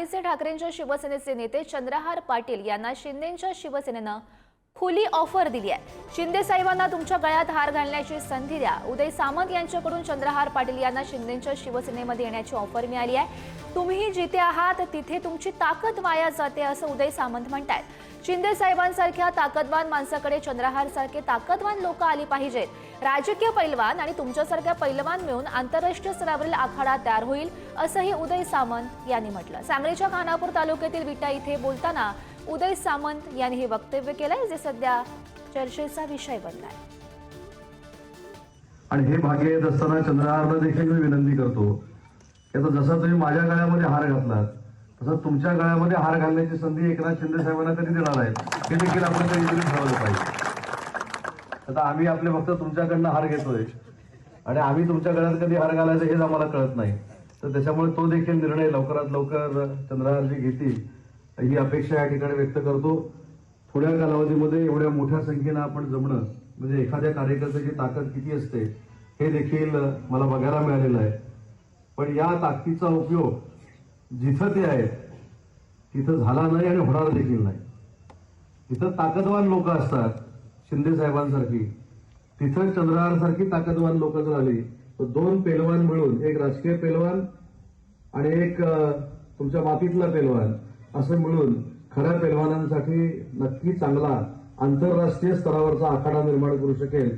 आदित्य ठाकरेंच्या शिवसेनेचे नेते चंद्रहार पाटील यांना शिंदेंच्या शिवसेनेनं खुली ऑफर दिली आहे। शिंदे साहेबांना तुमच्या गळ्यात हार घालण्याची संधी द्या। उदय सामंत यांच्याकडून चंद्रहार पाटील यांना शिंदेंच्या शिवसेनेमध्ये येण्याची ऑफर मिळाली आहे। तुम्ही जिथे आहात तिथे तुमची ताकद वाया जाते असं उदय सामंत म्हणतात। शिंदे साहेबांसारख्या ताकदवान माणसाकडे चंद्रहार सारखे ताकदवान लोक आली पाहिजेत। राजकीय पैलवान आणि तुमच्यासारख्या पैलवान मिळून आंतरराष्ट्रीय स्तरावरील आखाडा तयार होईल असंही उदय सामंत यांनी म्हटलं। सांगलीच्या खानापूर तालुक्यातील विटा इथे बोलताना उदय सामंत यांनी हे वक्तव्य केलंय जे सध्या चर्चेचा विषय बनलाय। आणि हे भाग्य येत असताना चंद्रहारला देखील मी विनंती करतो की आता जसा तुम्ही माझ्या गळ्यामध्ये हार घातलात तसं तुमच्या गळ्यामध्ये हार घालण्याची संधी एकनाथ शिंदे साहेबांना कधी देणार आहे हे देखील आपण कधीतरी ठरवलं पाहिजे। आता आम्ही आपले फक्त तुमच्याकडनं हार घेतोय आणि आम्ही तुमच्या गळ्यात कधी हार घालायचं हेच आम्हाला कळत नाही। तर त्याच्यामुळे तो देखील निर्णय लवकरात लवकर चंद्रहारजी घेतील ही अपेक्षा या ठिकाणी व्यक्त करतो। थोड्या कालावधीमध्ये एवढ्या मोठ्या संख्येनं आपण जमणं म्हणजे एखाद्या कार्यकर्त्याची ताकद किती असते हे देखील मला बघायला मिळालेलं आहे। पण या ताकदीचा उपयोग जिथं ते आहे तिथं झाला नाही आणि होणार देखील नाही। तिथं ताकदवान लोक असतात शिंदे साहेबांसारखी, तिथं चंद्रहार सारखी ताकदवान लोक जर आली तर दोन पेलवान मिळून, एक राजकीय पेलवान आणि एक तुमच्या मातीतला पेलवान असं मिळून खऱ्या पेलवानांसाठी नक्की चांगला आंतरराष्ट्रीय स्तरावरचा आखाडा निर्माण करू शकेल